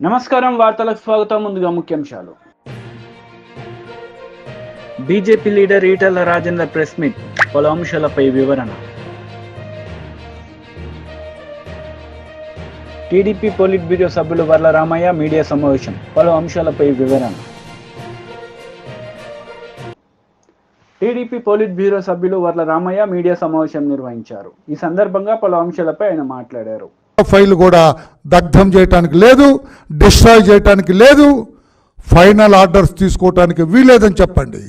నమస్కారం, వార్తలకు స్వాగతం. ముందుగా ముఖ్యాంశాలు. BJP leader Etela Rajender press meet, పలు అంశాలపై వివరణ. టీడీపీ పోలిట్ బ్యూరో సభ్యులు వర్ల రామయ్య మీడియా సమావేశం, పలు అంశాలపై వివరణ. టీడీపీ పోలిట్ బ్యూరో సభ్యులు వర్ల రామయ్య మీడియా సమావేశం నిర్వహించారు. ఈ సందర్భంగా పలు అంశాలపై ఆయన మాట్లాడారు. ఫైల్ కూడా దగ్ధం చేయడానికి లేదు, డిస్ట్రాయ్ చేయడానికి లేదు, ఫైనల్ ఆర్డర్స్ తీసుకోవటానికి వీలేదని చెప్పండి.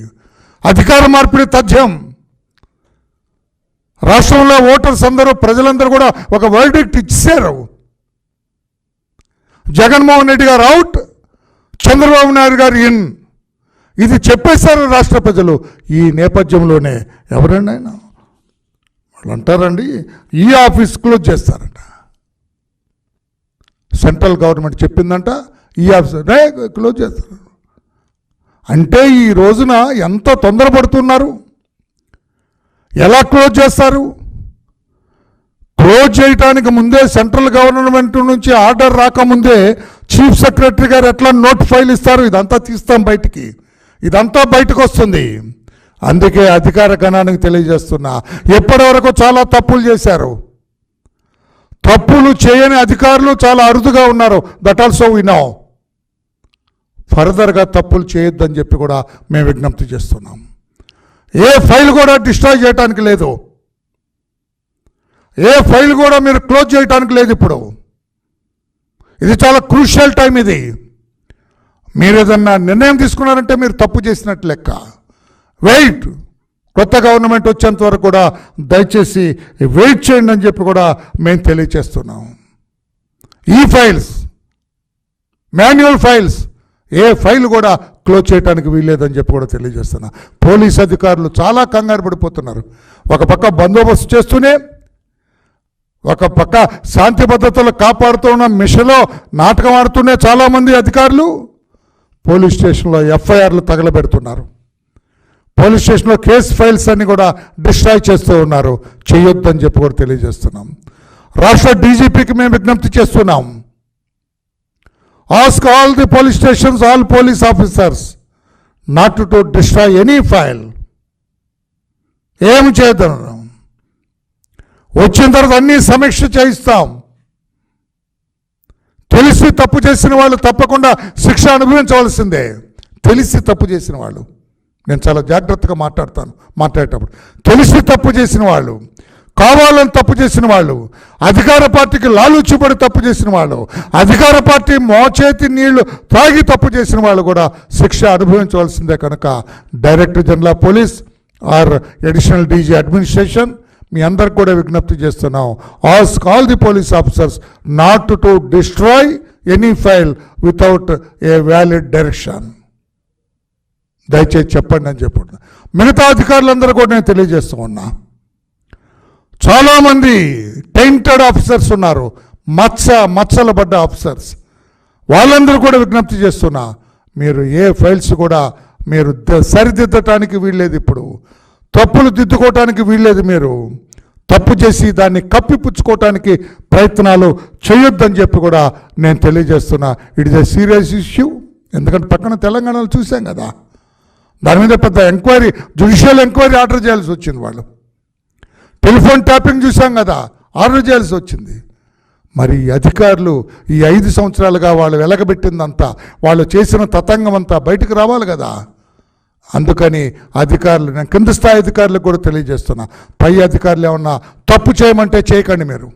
అధికార మార్పిడి తథ్యం. రాష్ట్రంలో ఓటర్స్ అందరూ, ప్రజలందరూ కూడా ఒక వర్డిక్ట్ ఇచ్చారు. జగన్మోహన్ రెడ్డి గారు అవుట్, చంద్రబాబు నాయుడు గారు ఇన్, ఇది చెప్పేశారు రాష్ట్ర ప్రజలు. ఈ నేపథ్యంలోనే ఎవరండి ఆయన వాళ్ళు అంటారండి, ఈ ఆఫీస్ క్లోజ్ చేస్తారంట. సెంట్రల్ గవర్నమెంట్ చెప్పిందంట, ఈ ఆఫీస్ క్లోజ్ చేస్తారు. అంటే ఈ రోజున ఎంత తొందరపడుతున్నారు. ఎలా క్లోజ్ చేస్తారు? క్లోజ్ చేయడానికి ముందే సెంట్రల్ గవర్నమెంట్ నుంచి ఆర్డర్ రాకముందే చీఫ్ సెక్రటరీ గారు ఎట్లా నోట్ ఫైల్ ఇస్తారు, ఇదంతా తీస్తాం బయటికి, ఇదంతా బయటకు వస్తుంది. అందుకే అధికార గణానికి తెలియజేస్తున్నా, ఎప్పటి వరకు చాలా తప్పులు చేశారు. తప్పులు చేయని అధికారులు చాలా అరుదుగా ఉన్నారు. That also we know. ఫర్దర్గా తప్పులు చేయొద్దని చెప్పి కూడా మేము విజ్ఞప్తి చేస్తున్నాం. ఏ ఫైల్ కూడా డిస్ట్రాయ్ చేయడానికి లేదు, ఏ ఫైల్ కూడా మీరు క్లోజ్ చేయడానికి లేదు. ఇప్పుడు ఇది చాలా క్రూషియల్ టైం. ఇది మీరు ఏదన్నా నిర్ణయం తీసుకున్నారంటే మీరు తప్పు చేసినట్టు లెక్క. వెయిట్, కొత్త గవర్నమెంట్ వచ్చేంత వరకు కూడా దయచేసి వెయిట్ చేయండి అని చెప్పి కూడా మేము తెలియచేస్తున్నాం. ఈ ఫైల్స్, మాన్యువల్ ఫైల్స్, ఏ ఫైల్ కూడా క్లోజ్ చేయడానికి వీల్లేదని చెప్పి కూడా తెలియజేస్తున్నా. పోలీస్ అధికారులు చాలా కంగారు పడిపోతున్నారు. ఒక పక్క బందోబస్తు చేస్తూనే, ఒక పక్క శాంతి భద్రతలు కాపాడుతున్న మిషన్లో నాటకం ఆడుతూనే చాలామంది అధికారులు పోలీస్ స్టేషన్లో ఎఫ్ఐఆర్లు తగలబెడుతున్నారు. పోలీస్ స్టేషన్లో కేసు ఫైల్స్ అన్ని కూడా డిస్ట్రాయ్ చేస్తూ ఉన్నారు. చేయొద్దని చెప్పి కూడా తెలియజేస్తున్నాం. రాష్ట్ర డీజీపీకి మేము విజ్ఞప్తి చేస్తున్నాం. Ask all the police stations, all police officers not to destroy any file. ఏమి చేద్దాం, వచ్చిన తర్వాత అన్ని సమీక్ష చేయిస్తాం. తెలిసి తప్పు చేసిన వాళ్ళు తప్పకుండా శిక్ష అనుభవించవలసిందే. తెలిసి తప్పు చేసిన వాళ్ళు, నేను చాలా జాగ్రత్తగా మాట్లాడేటప్పుడు తెలిసి తప్పు చేసిన వాళ్ళు, కావాలని తప్పు చేసిన వాళ్ళు, అధికార పార్టీకి లాలూచిపడి తప్పు చేసిన వాళ్ళు, అధికార పార్టీ మోచేతి నీళ్లు తాగి తప్పు చేసిన వాళ్ళు కూడా శిక్ష అనుభవించవలసిందే. కనుక director general of police or additional DG administration మీ అందరికి కూడా విజ్ఞప్తి చేస్తున్నాం. Ask all the police officers not to destroy any file without a valid direction. దయచేసి చెప్పండి అని చెప్పండి. మిగతా అధికారులందరూ కూడా నేను తెలియజేస్తూ ఉన్నా. చాలామంది టెయింటెడ్ ఆఫీసర్స్ ఉన్నారు, మచ్చలు పడ్డ ఆఫీసర్స్. వాళ్ళందరూ కూడా విజ్ఞప్తి చేస్తున్నా, మీరు ఏ ఫైల్స్ కూడా మీరు సరిదిద్దటానికి వీల్లేదు. ఇప్పుడు తప్పులు దిద్దుకోవటానికి వీల్లేదు. మీరు తప్పు చేసి దాన్ని కప్పిపుచ్చుకోవటానికి ప్రయత్నాలు చేయొద్దని చెప్పి కూడా నేను తెలియజేస్తున్నా. It is a serious issue. ఎందుకంటే పక్కన తెలంగాణలో చూసాం కదా, దాని మీద పెద్ద ఎంక్వైరీ, జ్యుడిషియల్ ఎంక్వైరీ ఆర్డర్ చేయాల్సి వచ్చింది. వాళ్ళు టెలిఫోన్ ట్యాపింగ్ చూసాం కదా, ఆర్డర్ చేయాల్సి వచ్చింది. మరి అధికారులు ఈ 5 సంవత్సరాలుగా వాళ్ళు వెలగబెట్టిందంతా, వాళ్ళు చేసిన తతంగం అంతా బయటకు రావాలి కదా. అందుకని అధికారులు, నేను కింద స్థాయి అధికారులకు కూడా తెలియజేస్తున్నా, పై అధికారులు ఏమన్నా తప్పు చేయమంటే చేయకండి. మీరు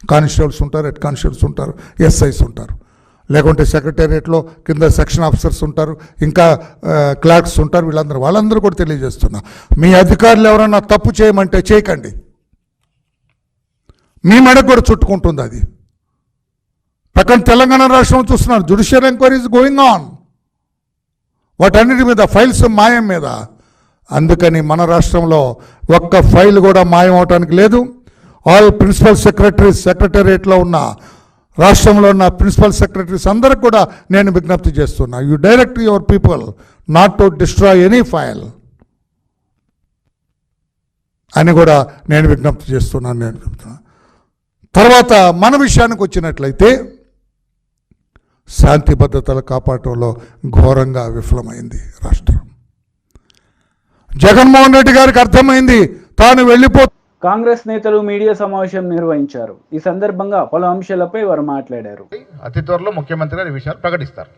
కానిస్టేబుల్స్ ఉంటారు, హెడ్ కానిస్టేబుల్స్ ఉంటారు, ఎస్ఐస్ ఉంటారు, లేకుంటే సెక్రటేరియట్లో కింద సెక్షన్ ఆఫీసర్స్ ఉంటారు, ఇంకా క్లర్క్స్ ఉంటారు. వాళ్ళందరూ కూడా తెలియజేస్తున్నా, మీ అధికారులు ఎవరన్నా తప్పు చేయమంటే చేయకండి. మీ మెడకు కూడా చుట్టుకుంటుంది అది. పక్కన తెలంగాణ రాష్ట్రం చూస్తున్నారు, judicial enquiry is going on. వాటన్నిటి మీద, ఫైల్స్ మాయం మీద. అందుకని మన రాష్ట్రంలో ఒక్క ఫైల్ కూడా మాయం అవటానికి లేదు. ఆల్ ప్రిన్సిపల్ సెక్రటరీస్, సెక్రటేరియట్లో ఉన్న, రాష్ట్రంలో ఉన్న ప్రిన్సిపల్ సెక్రటరీస్ అందరికి కూడా నేను విజ్ఞప్తి చేస్తున్నా, you direct your people not to destroy any file అని కూడా నేను విజ్ఞప్తి చేస్తున్నాను. తర్వాత మన విషయానికి వచ్చినట్లయితే శాంతి భద్రతలు కాపాడటంలో ఘోరంగా విఫలమైంది రాష్ట్రం. జగన్మోహన్ రెడ్డి గారికి అర్థమైంది తాను వెళ్ళిపో. కాంగ్రెస్ నేతలు మీడియా సమావేశం నిర్వహించారు. ఈ సందర్భంగా పలు అంశాలపై వారు మాట్లాడారు. అతి త్వరలో ముఖ్యమంత్రి గారు ఈ విషయాలు ప్రకటిస్తారు.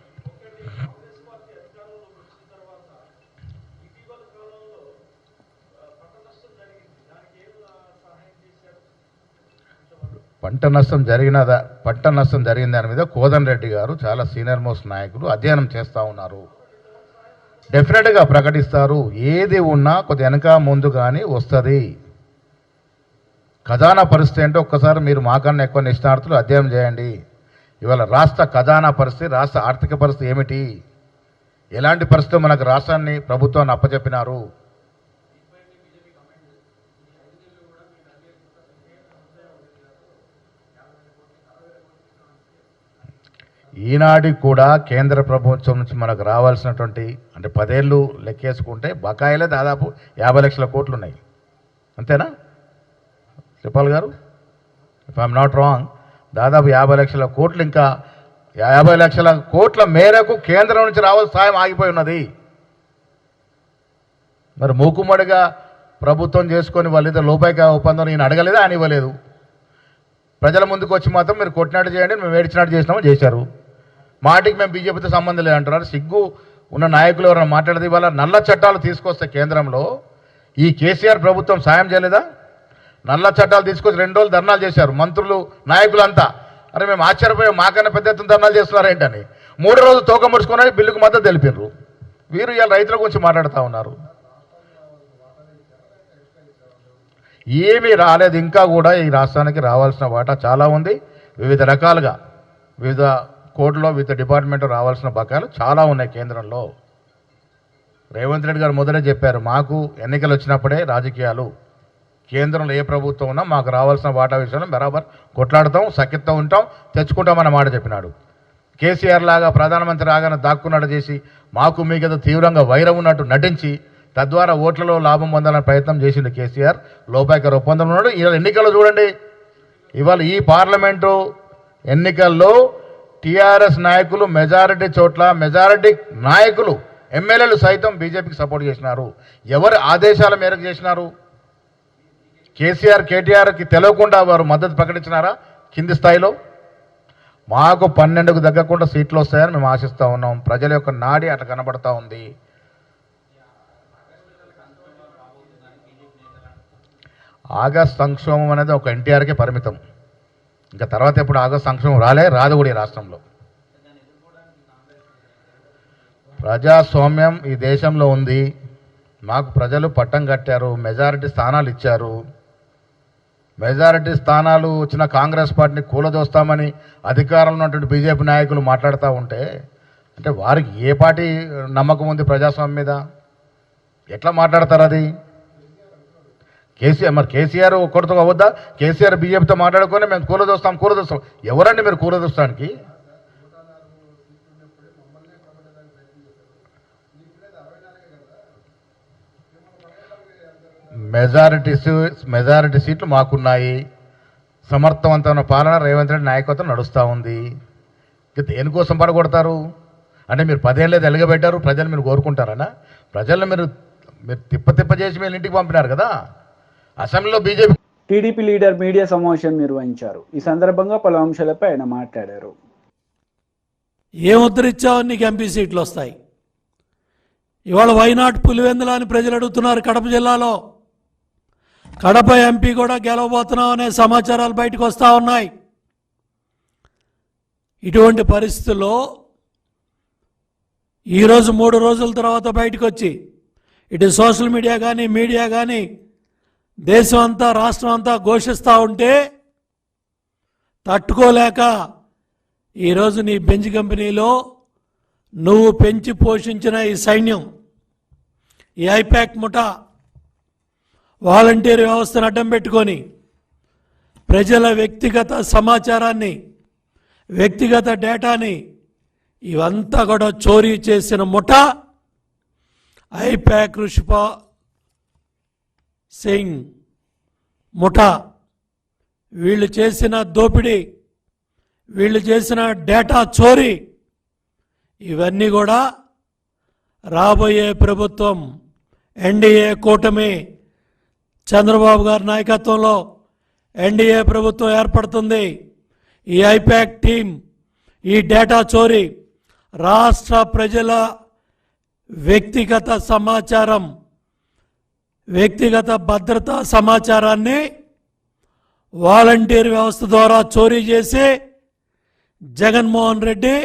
పంట నష్టం జరిగిన దాని మీద కోదండ రెడ్డి గారు చాలా సీనియర్ మోస్ట్ నాయకులు అధ్యయనం చేస్తూ ఉన్నారు. డెఫినెట్గా ప్రకటిస్తారు. ఏది ఉన్నా కొద్ది వెనక ముందు కానీ వస్తుంది. ఖజానా పరిస్థితి అంటే ఒక్కసారి మీరు మాకన్నా ఎక్కువ నిష్ణార్థులు అధ్యయనం చేయండి. ఇవాళ రాష్ట్ర ఖజానా పరిస్థితి, రాష్ట్ర ఆర్థిక పరిస్థితి ఏమిటి, ఎలాంటి పరిస్థితులు మనకు రాష్ట్రాన్ని ప్రభుత్వాన్ని అప్పచెప్పినారు. ఈనాటికి కూడా కేంద్ర ప్రభుత్వం నుంచి మనకు రావాల్సినటువంటి అంటే 10 ఏళ్ళు లెక్కేసుకుంటే బకాయిలే దాదాపు 50 లక్షల కోట్లు ఉన్నాయి. అంతేనా శ్రీపాల్ గారు? ఇఫ్ ఐఎమ్ నాట్ రాంగ్, దాదాపు 50 లక్షల కోట్లు, ఇంకా 50 లక్షల కోట్ల మేరకు కేంద్రం నుంచి రావాల్సిన సాయం ఆగిపోయి ఉన్నది. మరి మూకుమ్మడిగా ప్రభుత్వం చేసుకొని వాళ్ళిద్దరు లోపాయిక ఒప్పందం నేను అడగలేదా అని ఇవ్వలేదు. ప్రజల ముందుకు వచ్చి మాత్రం మీరు కొట్టినట్టు చేయండి, మేము ఏడ్చినట్టు చేసినామని చేశారు. మాటికి మేము బీజేపీతో సంబంధం లేదంటున్నారు. సిగ్గు ఉన్న నాయకులు ఎవరైనా మాట్లాడేది. ఇవాళ నల్ల చట్టాలు తీసుకొస్తే కేంద్రంలో ఈ కేసీఆర్ ప్రభుత్వం సాయం చేయలేదా? నల్ల చట్టాలు తీసుకొచ్చి 2 రోజులు ధర్నాలు చేశారు మంత్రులు, నాయకులంతా. అరే మేము ఆశ్చర్యపోయాం, మాకన్నా పెద్ద ఎత్తున ధర్నాలు చేస్తున్నారేంటని. 3వ రోజు తోక ముడుచుకొని బిల్లుకు మద్దతు తెలిపారు. వీరు ఇవాళ రైతుల గురించి మాట్లాడుతూ ఉన్నారు. ఏమీ రాలేదు. ఇంకా కూడా ఈ రాష్ట్రానికి రావాల్సిన వాటా చాలా ఉంది. వివిధ రకాలుగా వివిధ కోర్టులో వివిధ డిపార్ట్మెంట్ రావాల్సిన బకాయిలు చాలా ఉన్నాయి కేంద్రంలో. రేవంత్ రెడ్డి గారు మొదటే చెప్పారు, మాకు ఎన్నికలు వచ్చినప్పుడే రాజకీయాలు, కేంద్రంలో ఏ ప్రభుత్వం ఉన్నా మాకు రావాల్సిన వాటా విషయంలో బరాబర్ కొట్లాడతాం, సఖ్యతతో ఉంటాం, తెచ్చుకుంటామన్న మాట చెప్పినాడు. కేసీఆర్ లాగా ప్రధానమంత్రి రాగానే దాక్కున్నట్టు చేసి మాకు మీకేదో తీవ్రంగా వైరం ఉన్నట్టు నటించి తద్వారా ఓట్లలో లాభం పొందాలని ప్రయత్నం చేసిండు కేసీఆర్. లోపాయిక ఒప్పందం ఉన్నాడు. ఇవాళ ఎన్నికల్లో చూడండి, ఇవాళ ఈ పార్లమెంటు ఎన్నికల్లో టీఆర్ఎస్ నాయకులు మెజారిటీ చోట్ల, మెజారిటీ నాయకులు ఎమ్మెల్యేలు సైతం బీజేపీకి సపోర్ట్ చేసినారు. ఎవరి ఆదేశాల మేరకు చేసినారు? కేసీఆర్ కేటీఆర్కి తెలియకుండా వారు మద్దతు ప్రకటించినారా? కింది స్థాయిలో మాకు 12కు తగ్గకుండా సీట్లు వస్తాయని మేము ఆశిస్తూ ఉన్నాం. ప్రజల యొక్క నాడి అట్లా కనబడతా ఉంది. ఆగస్ట్ సంక్షోభం అనేది ఒక ఎన్టీఆర్కే పరిమితం. ఇంకా తర్వాత ఎప్పుడు ఆగస్ట్ సంక్షోభం రాదు కూడా ఈ రాష్ట్రంలో. ప్రజాస్వామ్యం ఈ దేశంలో ఉంది. మాకు ప్రజలు పట్టం కట్టారు, మెజారిటీ స్థానాలు ఇచ్చారు. మెజారిటీ స్థానాలు వచ్చిన కాంగ్రెస్ పార్టీని కూలదోస్తామని అధికారంలో ఉన్నటువంటి బీజేపీ నాయకులు మాట్లాడుతూ ఉంటే, అంటే వారికి ఏ పార్టీ నమ్మకం ఉంది ప్రజాస్వామ్యం మీద? ఎట్లా మాట్లాడతారు అది? కేసీఆర్ ఒక్కరితో అవద్దా? కేసీఆర్ బీజేపీతో మాట్లాడుకొని మేము కూలదోస్తాం. ఎవరండి మీరు కూలదోస్తానికి? మెజారిటీ సీట్లు మాకున్నాయి. సమర్థవంతమైన పాలన రేవంత్ రెడ్డి నాయకత్వం నడుస్తూ ఉంది. దేనికోసం పడగొడతారు? అంటే మీరు 10 ఏళ్ళేది ఎలగబెట్టారు, ప్రజలు మీరు కోరుకుంటారనా? ప్రజలను మీరు తిప్ప చేసి మీరు ఇంటికి పంపినారు కదా. అసెంబ్లీలో బీజేపీ టీడీపీ లీడర్ మీడియా సమావేశం నిర్వహించారు. ఈ సందర్భంగా పలు అంశాలపై ఆయన మాట్లాడారు. ఏం ఉద్ధరించావు, నీకు ఎంపీ సీట్లు వస్తాయి. ఇవాళ వైనాట్ పులివెందుల అని ప్రజలు అడుగుతున్నారు. కడప జిల్లాలో కడప ఎంపీ కూడా గెలవబోతున్నాం అనే సమాచారాలు బయటకు వస్తూ ఉన్నాయి. ఇటువంటి పరిస్థితుల్లో ఈరోజు 3 రోజుల తర్వాత బయటకు వచ్చి ఇటు సోషల్ మీడియా కానీ మీడియా కానీ దేశం అంతా రాష్ట్రం అంతా ఘోషిస్తూ ఉంటే తట్టుకోలేక ఈరోజు నీ బెంచ్ కంపెనీలో నువ్వు పెంచి పోషించిన ఈ సైన్యం, ఈ ఐపాక్ ముఠా వాలంటీర్ వ్యవస్థను అడ్డం పెట్టుకొని ప్రజల వ్యక్తిగత సమాచారాన్ని, వ్యక్తిగత డేటాని ఇవంతా కూడా చోరీ చేసిన ముఠా ఐపాక్ రుషిపా సింగ్ ముఠా. వీళ్ళు చేసిన దోపిడీ, వీళ్ళు చేసిన డేటా చోరీ ఇవన్నీ కూడా రాబోయే ప్రభుత్వం ఎన్డీఏ కూటమి చంద్రబాబు గారి నాయకత్వంలో ఎన్డీఏ ప్రభుత్వం ఏర్పడుతుంది. ఈ ఐపాక్ టీం ఈ డేటా చోరీ, రాష్ట్ర ప్రజల వ్యక్తిగత సమాచారం, వ్యక్తిగత భద్రతా సమాచారాన్ని వాలంటీర్ వ్యవస్థ ద్వారా చోరీ చేసి జగన్మోహన్ రెడ్డి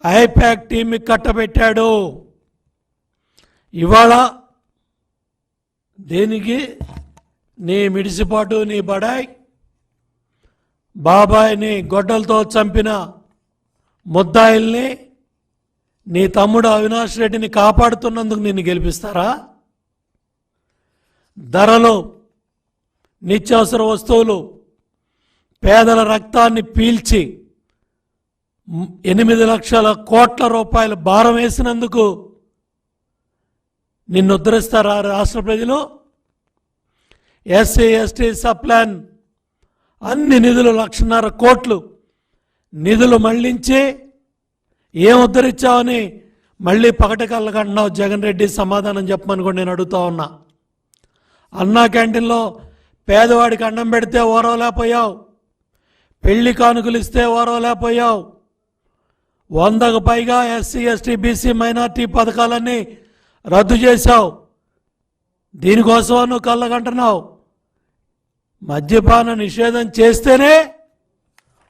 ఐపాక్ టీంకి కట్టబెట్టాడు. ఇవాళ దేనికి నీ మిడిసిపాటు, నీ బడాయ్ బాబాయిని గొడ్డలతో చంపిన ముద్దాయిల్ని నీ తమ్ముడు అవినాష్ రెడ్డిని కాపాడుతున్నందుకు నిన్ను గెలిపిస్తారా? ధరలు, నిత్యావసర వస్తువులు, పేదల రక్తాన్ని పీల్చి 8 లక్షల కోట్ల రూపాయల భారం వేసినందుకు నిన్ను ఉద్ధరిస్తారా రాష్ట్ర ప్రజలు? ఎస్సీ ఎస్టీ సప్లాన్ అన్ని నిధులు 1.5 కోట్లు నిధులు మళ్లించి ఏం ఉద్ధరించావని మళ్ళీ పకటకళ్ళకంటున్నావు. జగన్ రెడ్డి సమాధానం చెప్పమని కూడా నేను అడుగుతా ఉన్నా. అన్నా క్యాంటీన్లో పేదవాడికి అన్నం పెడితే ఓరవలేకపోయావు, పెళ్లి కానుకలు ఇస్తే ఓరవలేకపోయావు, 100కు పైగా ఎస్సీ ఎస్టీ బీసీ మైనార్టీ పథకాలన్నీ రద్దు చేశావు. దీనికోసం నువ్వు కళ్ళకంటున్నావు. మద్యపాన నిషేధం చేస్తేనే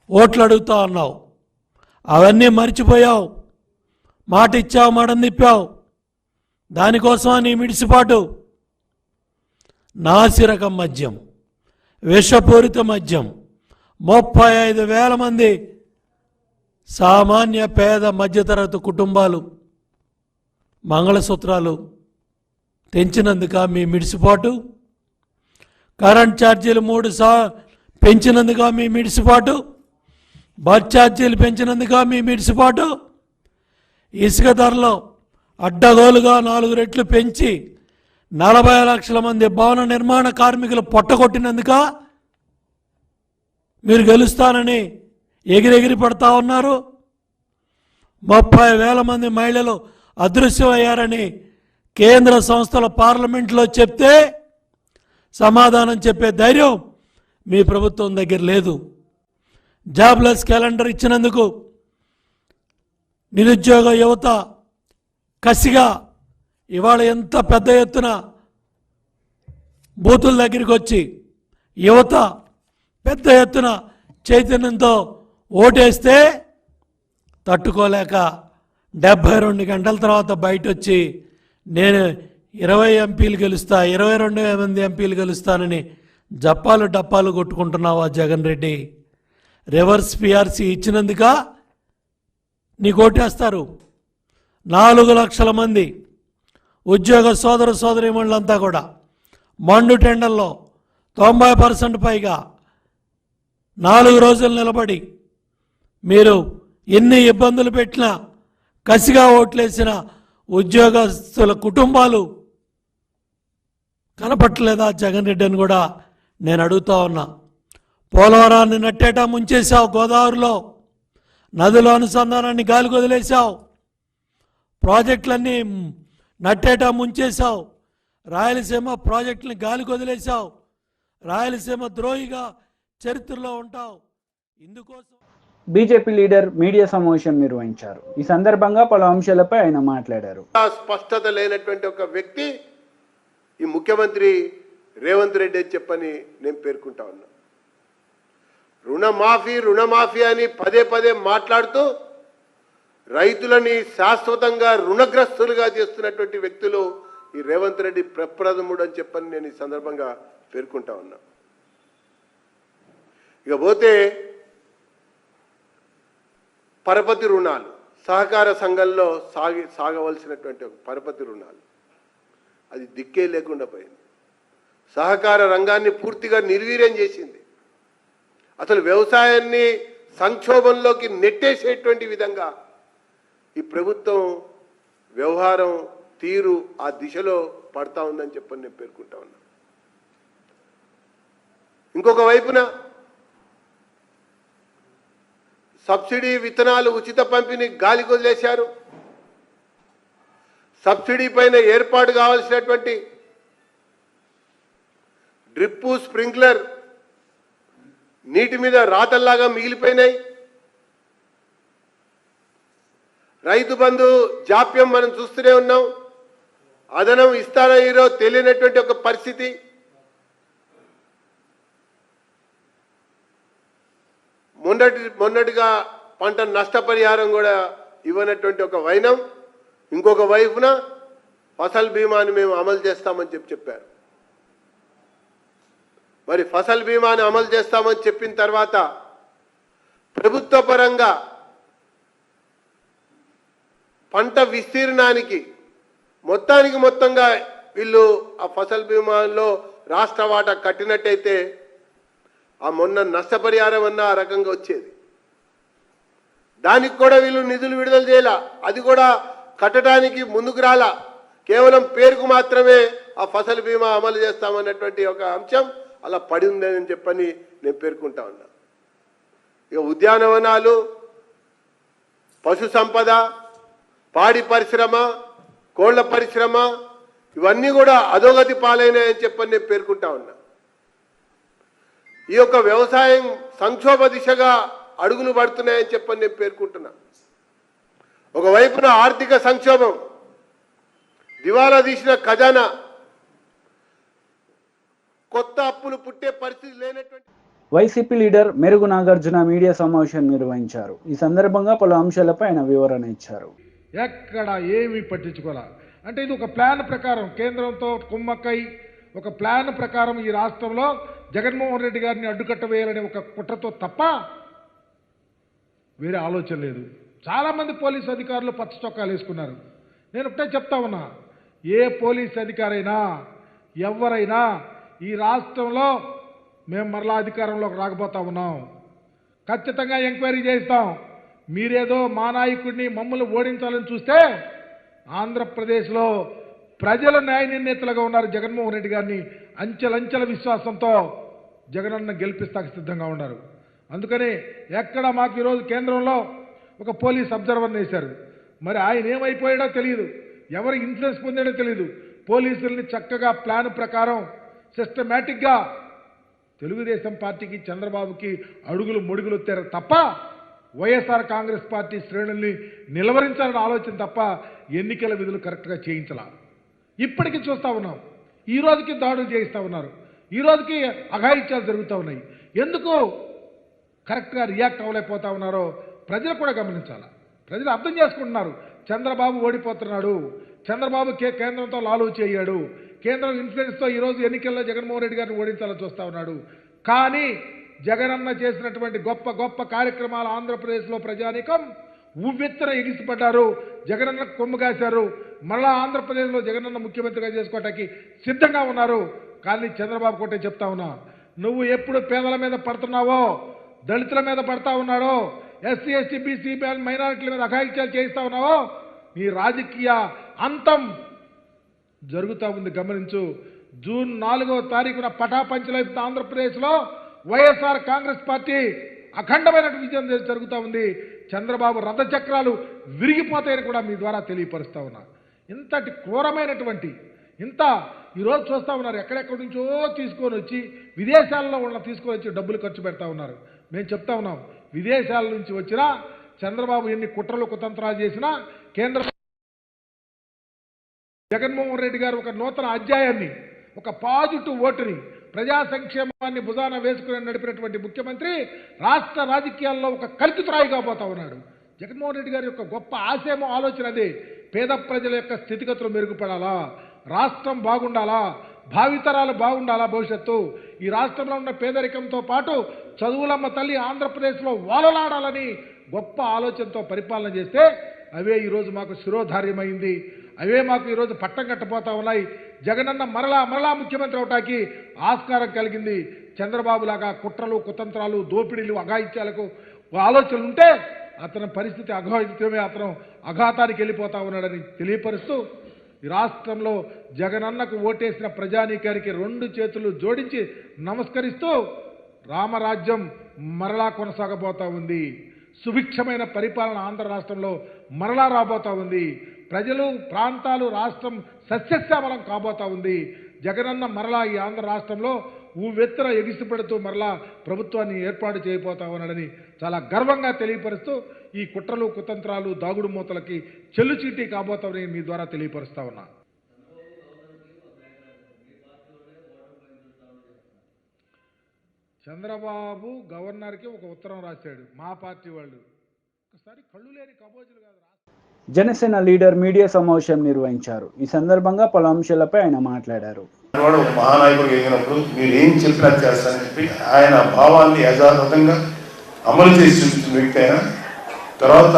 ఓట్లు అడుగుతా ఉన్నావు. అవన్నీ మర్చిపోయావు. మాట ఇచ్చావు, మాట తిప్పావు. దానికోసం నీ మిడిసిపాటు. నాసిరకం మద్యం, విషపూరిత మద్యం, 35,000 మంది సామాన్య పేద మధ్యతరగతి కుటుంబాలు మంగళసూత్రాలు తెంచినందుక మీ మిడిసిపాటు? కరెంట్ ఛార్జీలు 3 పెంచినందుక మీ మిడిసిపాటు? బస్ ఛార్జీలు పెంచినందుక మీ మిడిసిపాటు? ఇసుక ధరలో అడ్డగోలుగా 4 రెట్లు పెంచి 40 లక్షల మంది భవన నిర్మాణ కార్మికులు పొట్టగొట్టినందుక మీరు గెలుస్తానని ఎగిరెగిరి పడతా ఉన్నారు? 30,000 మంది మహిళలు అదృశ్యమయ్యారని కేంద్ర సంస్థల పార్లమెంట్లో చెప్తే సమాధానం చెప్పే ధైర్యం మీ ప్రభుత్వం దగ్గర లేదు. జాబ్లెస్ క్యాలెండర్ ఇచ్చినందుకు నిరుద్యోగ యువత కసిగా ఇవాళ ఎంత పెద్ద ఎత్తున బూతుల దగ్గరికి వచ్చి యువత పెద్ద ఎత్తున చైతన్యంతో ఓటేస్తే తట్టుకోలేక 72 గంటల తర్వాత బయట వచ్చి నేను 20 ఎంపీలు గెలుస్తా, 22 మంది ఎంపీలు గెలుస్తానని జప్పాలు డప్పాలు కొట్టుకుంటున్నావా జగన్ రెడ్డి? రివర్స్ పిఆర్సీ ఇచ్చినందుక నీకు ఓటేస్తారు. 4 లక్షల మంది ఉద్యోగ సోదర సోదరీమణులంతా కూడా మండు టెండర్లో 90% పైగా 4 రోజులు నిలబడి మీరు ఎన్ని ఇబ్బందులు పెట్టినా కసిగా ఓట్లేసిన ఉద్యోగస్తుల కుటుంబాలు కనపట్టలేదా జగన్ రెడ్డి అని కూడా నేను అడుగుతా ఉన్నా. పోలవరాన్ని నట్టేటా ముంచేశావు, గోదావరిలో నదుల అనుసంధానాన్ని గాలికి వదిలేశావు, ప్రాజెక్టులన్నీ నట్టేటా ముంచేశావు, రాయలసీమ ప్రాజెక్టుని గాలికి వదిలేశావు, రాయలసీమ ద్రోహిగా చరిత్రలో ఉంటావు. ఇందుకోసం బీజేపీ లీడర్ మీడియా సమావేశం నిర్వహించారు. ఈ సందర్భంగా పలు అంశాలపై ఆయన మాట్లాడారు. స్పష్టత లేనటువంటి ఒక వ్యక్తి ఈ ముఖ్యమంత్రి రేవంత్ రెడ్డి అని చెప్పని నేను పేర్కొంటా ఉన్నా. రుణమాఫీ అని పదే పదే మాట్లాడుతూ రైతులని శాశ్వతంగా రుణగ్రస్తులుగా చేస్తున్నటువంటి వ్యక్తులు ఈ రేవంత్ రెడ్డి ప్రప్రథముడు అని చెప్పని నేను ఈ సందర్భంగా పేర్కొంటా ఉన్నా. ఇకపోతే పరపతి రుణాలు, సహకార సంఘంలో సాగవలసినటువంటి ఒక పరపతి రుణాలు అది దిక్కే లేకుండా పోయింది. సహకార రంగాన్ని పూర్తిగా నిర్వీర్యం చేసింది. అసలు వ్యవసాయాన్ని సంక్షోభంలోకి నెట్టేసేటువంటి విధంగా ఈ ప్రభుత్వం వ్యవహారం తీరు ఆ దిశలో పడతా ఉందని చెప్పని నేను పేర్కొంటా ఉన్నా. ఇంకొక వైపున సబ్సిడీ విత్తనాలు ఉచిత పంపిణీ గాలికి వదిలేశారు. సబ్సిడీ పైన ఏర్పాటు కావాల్సినటువంటి డ్రిప్పు స్ప్రింక్లర్ నీటి మీద రాతల్లాగా మిగిలిపోయినాయి. రైతు బంధు జాప్యం మనం చూస్తూనే ఉన్నాం. అదనం ఇస్తారో ఈరో తెలియనటువంటి ఒక పరిస్థితి. మొన్నటిగా పంట నష్టపరిహారం కూడా ఇవ్వనటువంటి ఒక వైనం. ఇంకొక వైపున ఫసల్ బీమాని మేము అమలు చేస్తామని చెప్పారు. మరి ఫసల్ బీమాని అమలు చేస్తామని చెప్పిన తర్వాత ప్రభుత్వ పరంగా పంట విస్తీర్ణానికి మొత్తంగా వీళ్ళు ఆ ఫసల్ బీమాలో రాష్ట్ర వాటా కట్టినట్టయితే ఆ మొన్న నష్టపరిహారం అన్న ఆ రకంగా వచ్చేది. దానికి కూడా వీళ్ళు నిధులు విడుదల చేయాల. అది కూడా కట్టడానికి ముందుకు రాలా. కేవలం పేరుకు మాత్రమే ఆ ఫసల్ బీమా అమలు చేస్తామన్నటువంటి ఒక అంశం అలా పడి ఉందని చెప్పని నేను పేర్కొంటా ఉన్నా. ఇక ఉద్యానవనాలు, పశు సంపద, పాడి పరిశ్రమ, కోళ్ల పరిశ్రమ ఇవన్నీ కూడా అధోగతి పాలైనాయని చెప్పని నేను పేర్కొంటా ఉన్నా. ఈ యొక్క వ్యవసాయం సంక్షోభ దిశగా అడుగులు పడుతున్నాయని చెప్పని నేను పేర్కొంటున్నా. ఒకవైపున ఆర్థిక సంక్షోభం, దివాలా తీసిన ఖజానా, కొత్త అప్పులు పుట్టే పరిస్థితి లేనటువంటి వైసీపీ లీడర్ మెరుగు నాగార్జున మీడియా సమావేశం నిర్వహించారు. ఈ సందర్భంగా పలు అంశాలపై ఆయన వివరణ ఇచ్చారు. ఎక్కడ ఏమీ పట్టించుకోలే. అంటే ఇది ఒక ప్లాన్ ప్రకారం కేంద్రంతో కుమ్మక్కై ఒక ప్లాన్ ప్రకారం ఈ రాష్ట్రంలో జగన్మోహన్ రెడ్డి గారిని అడ్డుకట్ట వేయాలనే ఒక కుట్రతో తప్ప వేరే ఆలోచన లేదు. చాలామంది పోలీసు అధికారులు పచ్చ చొక్కాలు వేసుకున్నారు. నేను ఒకటే చెప్తా ఉన్నా, ఏ పోలీస్ అధికారైనా ఎవరైనా ఈ రాష్ట్రంలో మేము మరలా అధికారంలోకి రాకపోతా ఉన్నాం, ఖచ్చితంగా ఎంక్వైరీ చేస్తాం. మీరేదో మా నాయకుడిని మమ్మల్ని ఓడించాలని చూస్తే ఆంధ్రప్రదేశ్లో ప్రజల న్యాయ నిర్ణేతలుగా ఉన్నారు. జగన్మోహన్ రెడ్డి గారిని అంచెలంచెల విశ్వాసంతో జగనన్న గెలిపిస్తానికి సిద్ధంగా ఉన్నారు. అందుకని ఎక్కడ మాకు ఈరోజు కేంద్రంలో ఒక పోలీస్ అబ్జర్వర్ని వేశారు. మరి ఆయన ఏమైపోయాడో తెలియదు, ఎవరు ఇన్ఫ్లుయెన్స్ పొందాడో తెలియదు. పోలీసుల్ని చక్కగా ప్లాన్ ప్రకారం సిస్టమేటిక్గా తెలుగుదేశం పార్టీకి చంద్రబాబుకి అడుగులు ముడుగులు తప్ప వైఎస్ఆర్ కాంగ్రెస్ పార్టీ శ్రేణుల్ని నిలవరించాలని ఆలోచన తప్ప ఎన్నికల విధులు కరెక్ట్గా చేయించాల. ఇప్పటికీ చూస్తూ ఉన్నాం. ఈ రోజుకి దాడులు చేయిస్తూ ఉన్నారు, ఈ రోజుకి అఘాయిత్యాలు జరుగుతూ ఉన్నాయి. ఎందుకు కరెక్ట్గా రియాక్ట్ అవ్వలేకపోతా ఉన్నారో ప్రజలు కూడా గమనించాలి. ప్రజలు అర్థం చేసుకుంటున్నారు. చంద్రబాబు ఓడిపోతున్నాడు, చంద్రబాబు కేంద్రంతో లాలూచి అయ్యాడు, కేంద్రం ఇన్ఫ్లుయెన్స్తో ఈరోజు ఎన్నికల్లో జగన్మోహన్ రెడ్డి గారిని ఓడించాలని చూస్తూ ఉన్నాడు. కానీ జగనన్న చేసినటువంటి గొప్ప గొప్ప కార్యక్రమాలు ఆంధ్రప్రదేశ్లో ప్రజానీకం ఉవ్వెత్తున ఎగిసిపడ్డారు, జగనన్న కొమ్ము కాశారు. మళ్ళా ఆంధ్రప్రదేశ్లో జగనన్న ముఖ్యమంత్రిగా చేసుకోవటానికి సిద్ధంగా ఉన్నారు. కానీ చంద్రబాబు కోటే చెప్తా ఉన్నా, నువ్వు ఎప్పుడు పేదల మీద పడుతున్నావో, దళితుల మీద పడతా ఉన్నాడో, ఎస్సీ ఎస్టీ బీసీ మైనారిటీల మీద అఘాయిత్యాలు చేయిస్తా ఉన్నావో, నీ రాజకీయ అంతం జరుగుతూ ఉంది, గమనించు. జూన్ 4వ తారీఖున పటాపంచలైపు ఆంధ్రప్రదేశ్లో వైఎస్ఆర్ కాంగ్రెస్ పార్టీ అఖండమైన విజయం జరుగుతూ ఉంది. చంద్రబాబు రథచక్రాలు విరిగిపోతాయని కూడా మీ ద్వారా తెలియపరుస్తూ ఉన్నా. ఇంతటి క్రూరమైనటువంటి ఇంత ఈరోజు చూస్తూ ఉన్నారు. ఎక్కడెక్కడి నుంచో తీసుకొని వచ్చి విదేశాల్లో ఉన్న తీసుకొని వచ్చి డబ్బులు ఖర్చు పెడతా ఉన్నారు. మేము చెప్తా ఉన్నాం, విదేశాల నుంచి వచ్చినా చంద్రబాబు ఎన్ని కుట్రలు కుతంత్రాలు చేసినా కేంద్ర జగన్మోహన్ రెడ్డి గారు ఒక నూతన అధ్యాయాన్ని, ఒక పాజిటివ్ ఓటుని, ప్రజా సంక్షేమాన్ని భుజాన వేసుకుని నడిపినటువంటి ముఖ్యమంత్రి రాష్ట్ర రాజకీయాల్లో ఒక కల్పితురాయిగా పోతా ఉన్నాడు. జగన్మోహన్ రెడ్డి గారి యొక్క గొప్ప ఆశయమో ఆలోచన అదే. పేద ప్రజల యొక్క స్థితిగతులు మెరుగుపడాలా, రాష్ట్రం బాగుండాలా, భావితరాలు బాగుండాలా, భవిష్యత్తు ఈ రాష్ట్రంలో ఉన్న పేదరికంతో పాటు చదువులమ్మ తల్లి ఆంధ్రప్రదేశ్లో వాలలాడాలని గొప్ప ఆలోచనతో పరిపాలన చేస్తే అవే ఈరోజు మాకు శిరోధార్యమైంది, అవే మాకు ఈరోజు పట్టం కట్టపోతా ఉన్నాయి. జగనన్న మరలా ముఖ్యమంత్రి అవటానికి ఆస్కారం కలిగింది. చంద్రబాబులాగా కుట్రలు కుతంత్రాలు దోపిడీలు అఘాయిత్యాలకు ఆలోచనలు ఉంటే అతని పరిస్థితి అఘాయిత్యమే, అతను అఘాతానికి వెళ్ళిపోతా ఉన్నాడని తెలియపరుస్తూ ఈ రాష్ట్రంలో జగనన్నకు ఓటేసిన ప్రజానీకానికి 2 చేతులు జోడించి నమస్కరిస్తూ రామరాజ్యం మరలా కొనసాగబోతా ఉంది. సుభిక్షమైన పరిపాలన ఆంధ్ర రాష్ట్రంలో మరలా రాబోతా ఉంది. ప్రజలు, ప్రాంతాలు, రాష్ట్రం సస్యశ్యామలం కాబోతా ఉంది. జగనన్న మరలా ఈ ఆంధ్ర రాష్ట్రంలో ఊవెత్తర ఎగిసిపడుతూ మరలా ప్రభుత్వాన్ని ఏర్పాటు చేయబోతా ఉన్నాడని చాలా గర్వంగా తెలియపరుస్తూ ఈ కుట్రలు, కుతంత్రాలు, దాగుడు మూతలకి చెల్లుచీటీ కాబోతామని మీ ద్వారా తెలియపరుస్తా ఉన్నా. చంద్రబాబు గవర్నర్కి ఒక ఉత్తరం రాశాడు, మా పార్టీ వాళ్ళు. ఒకసారి కళ్ళు లేని కబోజులు కాదు. జనసేన లీడర్ మీడియా సమావేశం నిర్వహించారు. ఈ సందర్భంగా పలు అంశాలపై ఆయన మాట్లాడారు. ఒక మహానాయకుడు ఎగినప్పుడు మీరు ఏం చెప్పినా చేస్తారని చెప్పి ఆయన భావాన్ని యథాతథంగా అమలు చేసి చూపించిన వ్యక్తి ఆయన. తర్వాత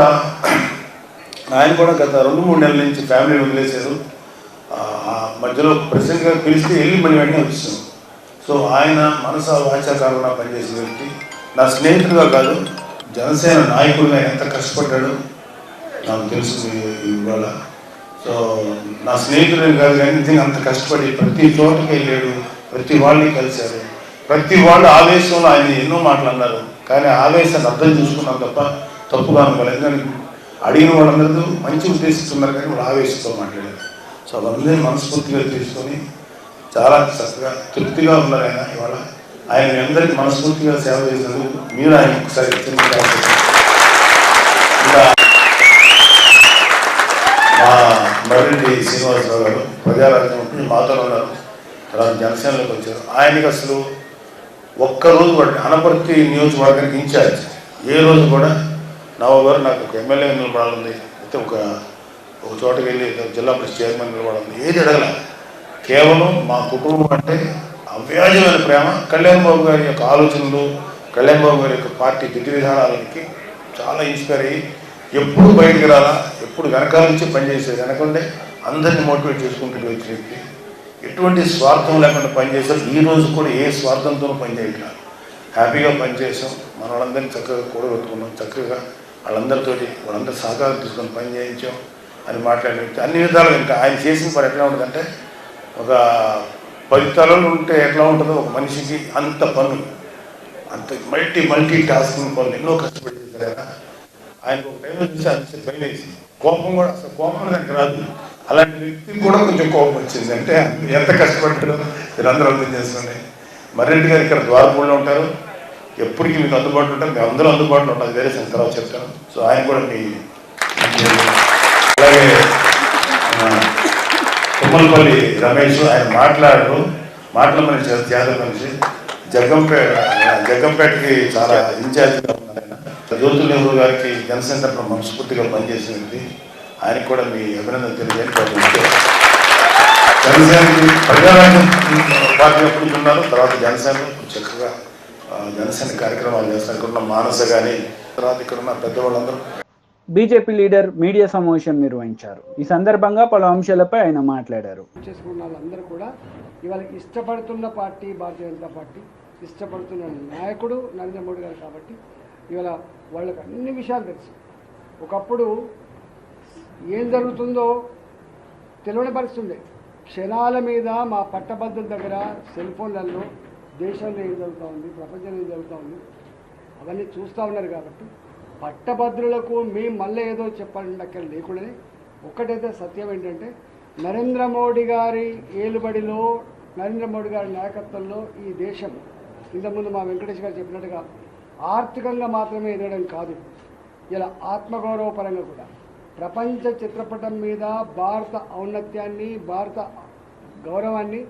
ఆయన కూడా గత 2-3 నెలల నుంచి ఫ్యామిలీ వదిలేశారు. మధ్యలో ప్రెసిడెంట్గా పిలిస్తే వెళ్ళి మళ్ళీ వెంటనే వచ్చాను. సో ఆయన మనసా వాచాకారంగా పనిచేసిన వ్యక్తి. నా స్నేహితుడుగా కాదు, జనసేన నాయకుడిగా ఎంత కష్టపడ్డాడు నాకు తెలుసు ఇవాళ. సో నా స్నేహితుడు కాదు కానీ నిజంగా అంత కష్టపడి ప్రతి చోటకి వెళ్ళాడు, ప్రతి వాళ్ళని కలిశారు. ప్రతి వాళ్ళు ఆవేశంలో ఆయన ఎన్నో మాటలు అన్నారు, కానీ ఆవేశాన్ని అర్థం చేసుకున్నాం తప్ప తప్పుగా అనుకోలేదు. ఎందుకంటే అడిగిన వాళ్ళందరూ మంచి ఉద్దేశిస్తున్నారు కానీ వాళ్ళు ఆవేశంతో మాట్లాడారు. సో వాళ్ళందరినీ మనస్ఫూర్తిగా తీసుకొని చాలా చక్కగా తృప్తిగా ఉన్నారు ఆయన. ఇవాళ ఆయన అందరికీ మనస్ఫూర్తిగా సేవ చేసినందుకు మీరు ఆయన ఒకసారి ఇంకా మా మర్రెడ్డి శ్రీనివాసరావు గారు ప్రజారాజ్యం మాతో ఉన్నారు. తర్వాత జనసేనలోకి వచ్చారు. ఆయనకి అసలు ఒక్కరోజు కూడా అనపర్తి నియోజకవర్గానికి ఇన్ఛార్జ్ ఏ రోజు కూడా నవగారు నాకు ఒక ఎమ్మెల్యే నిలబడాలి, అయితే ఒక చోటకి వెళ్ళి జిల్లా పరిషత్ చైర్మన్ నిలబడాలి, ఏది అడగల. కేవలం మా కుటుంబం అంటే అవ్యాజమైన ప్రేమ. కళ్యాణ్ బాబు గారి యొక్క ఆలోచనలు, కళ్యాణ్ బాబు గారి యొక్క పార్టీ విధి విధానాలకి చాలా ఇన్స్పైర్ అయ్యి ఎప్పుడు బయటికి రాలా, ఎప్పుడు వెనకాల నుంచి పనిచేసేది, వెనకండే అందరినీ మోటివేట్ చేసుకుంటూ వచ్చిన వ్యక్తి. ఎటువంటి స్వార్థం లేకుండా పనిచేశారు. ఈ రోజు కూడా ఏ స్వార్థంతోనూ పనిచేయట్లేదు, హ్యాపీగా పనిచేసాం. మన వాళ్ళందరినీ చక్కగా కూడగొట్టుకున్నాం, చక్కగా వాళ్ళందరితోటి వాళ్ళందరూ సహకారం తీసుకొని పని చేయించాం అని మాట్లాడిన వ్యక్తి. అన్ని విధాలుగా ఇంకా ఆయన చేసిన పని ఎట్లా ఉంటుందంటే, ఒక 10 తలలు ఉంటే ఎట్లా ఉంటుందో ఒక మనిషికి అంత పనులు, అంత మల్టీ టాస్కింగ్ పనులు ఎన్నో కష్టపడి చేశారు కదా. ఆయనకు ఒక టైంలో చూసి అది భయం వేసి కోపం కూడా అసలు కోపం దానికి రాదు. అలాంటి వ్యక్తికి కూడా కొంచెం కోపం వచ్చింది. అంటే ఎంత కష్టపడ్డాడో మీరందరూ అర్థం చేసుకోండి. మర్రెడ్డి గారు ఇక్కడ ద్వారపూడిలో ఉంటారు, ఎప్పటికీ మీకు అందుబాటులో ఉంటారు, మేము అందరూ అందుబాటులో ఉంటారు, వేరే తర్వాత చెప్తాను. సో ఆయన కూడా మీ అలాగే తుమ్మలపల్లి రమేష్ ఆయన మాటల మనిషి, జాతర మనిషి, జగ్గంపేటకి చాలా ఇన్ఛార్జిగా ఉన్నారు ఆయన. జ్యోతుల నెహ్రూ గారికి జనసేన తరఫున మనస్ఫూర్తిగా పనిచేసిన వ్యక్తి. ఆయనకు కూడా మీ అభినందన తెలియజేయండి. జనసేనకి ప్రజారాజ్యం పార్టీ ఎప్పుడు ఉన్నారు, తర్వాత జనసేన చక్కగా జనసేన కార్యక్రమాలు చేస్తారు. ఇక్కడ ఉన్న మానస కానీ, తర్వాత ఇక్కడ ఉన్న పెద్దవాళ్ళందరూ. బీజేపీ లీడర్ మీడియా సమావేశం నిర్వహించారు. ఈ సందర్భంగా పలు అంశాలపై ఆయన మాట్లాడారు. చేసుకున్న వాళ్ళందరూ కూడా ఇవాళ ఇష్టపడుతున్న పార్టీ భారతీయ జనతా పార్టీ, ఇష్టపడుతున్న నాయకుడు నరేంద్ర మోడీ గారు. కాబట్టి ఇవాళ వాళ్ళకి అన్ని విషయాలు తెలుసు. ఒకప్పుడు ఏం జరుగుతుందో తెలియని పరిస్థితి ఉండే. క్షణాల మీద మా పట్టభద్రుల దగ్గర సెల్ ఫోన్లలో దేశంలో ఏం జరుగుతూ ఉంది, ప్రపంచంలో ఏం జరుగుతూ ఉంది అవన్నీ చూస్తూ ఉన్నారు. కాబట్టి పట్టభద్రులకు మేము మళ్ళీ ఏదో చెప్పాలంటే అక్కడ లేకుండానే ఒక్కటైతే సత్యం ఏంటంటే, నరేంద్ర మోడీ గారి ఏలుబడిలో, నరేంద్ర మోడీ గారి నాయకత్వంలో ఈ దేశం ఇంతకుముందు మా వెంకటేష్ గారు చెప్పినట్టుగా ఆర్థికంగా మాత్రమే ఎదగడం కాదు, ఇలా ఆత్మగౌరవపరంగా కూడా ప్రపంచ చిత్రపటం మీద భారత ఔన్నత్యాన్ని, భారత గౌరవాన్ని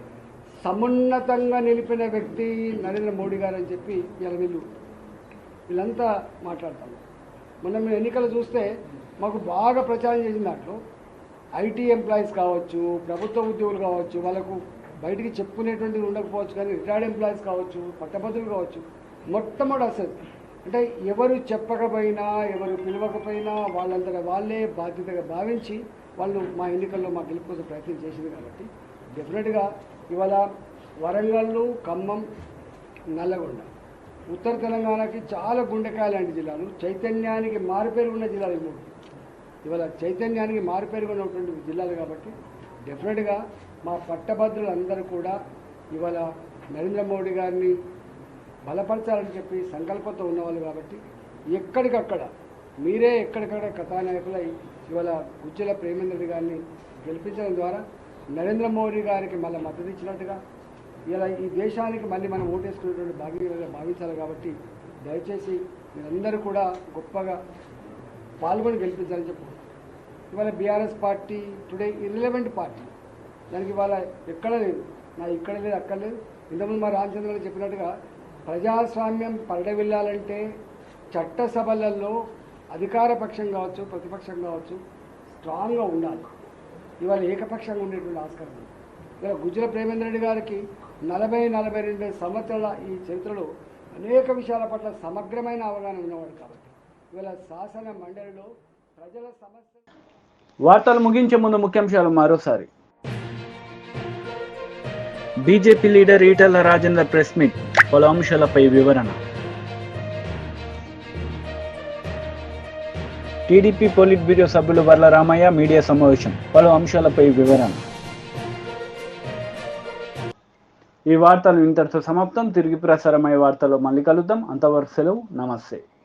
సమున్నతంగా నిలిపిన వ్యక్తి నరేంద్ర మోడీ గారు అని చెప్పి ఇలా వీళ్ళంతా మాట్లాడతారు. మనం ఎన్నికలు చూస్తే మాకు బాగా ప్రచారం చేసిన దాంట్లో ఐటీ ఎంప్లాయీస్ కావచ్చు, ప్రభుత్వ ఉద్యోగులు కావచ్చు, వాళ్ళకు బయటికి చెప్పుకునేటువంటిది ఉండకపోవచ్చు, కానీ రిటైర్డ్ ఎంప్లాయీస్ కావచ్చు, పట్టభద్రులు కావచ్చు, మొట్టమొదటి అసలు అంటే ఎవరు చెప్పకపోయినా, ఎవరు పిలవకపోయినా వాళ్ళంతటా వాళ్ళే బాధ్యతగా భావించి వాళ్ళు మా ఎన్నికల్లో మా గెలుపు కోసం ప్రయత్నం చేసింది. కాబట్టి డెఫినెట్గా ఇవాళ వరంగల్, ఖమ్మం, నల్లగొండ, ఉత్తర తెలంగాణకి చాలా గుండెకాయ లాంటి జిల్లాలు, చైతన్యానికి మారుపేరు ఉన్న జిల్లాలు ఈ 3. ఇవాళ చైతన్యానికి మారుపేరుగా ఉన్నటువంటి జిల్లాలు. కాబట్టి డెఫినెట్గా మా పట్టభద్రులందరూ కూడా ఇవాళ నరేంద్ర మోడీ గారిని బలపరచాలని చెప్పి సంకల్పంతో ఉన్నవాళ్ళు. కాబట్టి ఎక్కడికక్కడ మీరే ఎక్కడికక్కడ కథానాయకులై ఇవాళ గుజ్జల ప్రేమేంద్ర రెడ్డి గారిని గెలిపించడం ద్వారా నరేంద్ర మోడీ గారికి మళ్ళీ మద్దతు ఇచ్చినట్టుగా ఇలా ఈ దేశానికి మళ్ళీ మనం ఓటేసుకునేటువంటి భాగ్యంగా భావించాలి. కాబట్టి దయచేసి మీరందరూ కూడా గొప్పగా పాల్గొని గెలిపించాలని చెప్పు. ఇవాళ BRS party today irrelevant party, దానికి ఇవాళ ఎక్కడ లేదు, నా ఇక్కడ లేదు అక్కడ లేదు. ఇంతకుముందు మా రామచంద్ర గారు చెప్పినట్టుగా ప్రజాస్వామ్యం పరిడవిల్లాలంటే చట్టసభలలో అధికార పక్షం కావచ్చు ప్రతిపక్షం కావచ్చు స్ట్రాంగ్గా ఉండాలి. ఇవాళ ఏకపక్షంగా ఉండేటువంటి ఆస్కారం ఉంది. ఇవాళ గుజ్జల ప్రేమేంద్ర రెడ్డి గారికి 40-42 సంవత్సరాల ఈ చరిత్రలో అనేక విషయాల పట్ల సమగ్రమైన అవగాహన ఉన్నవాడు కాబట్టి ఇవాళ శాసన మండలిలో ప్రజల సమస్యలు. వార్తలు ముగించే ముందు ముఖ్యాంశాలు మరోసారి. BJP leader Etela Rajender press meet, పలు అంశాలపై వివరణ. టీడీపీ పోలిట్ బ్యూరో సభ్యులు వర్ల రామయ్య మీడియా సమావేశం, పలు అంశాలపై వివరణ. ఈ వార్తలు ఇంతటితో సమాప్తం. తిరిగి ప్రసారమయ్యే వార్తల్లో మళ్ళీ కలుద్దాం. అంతవరకు సెలవు. నమస్తే.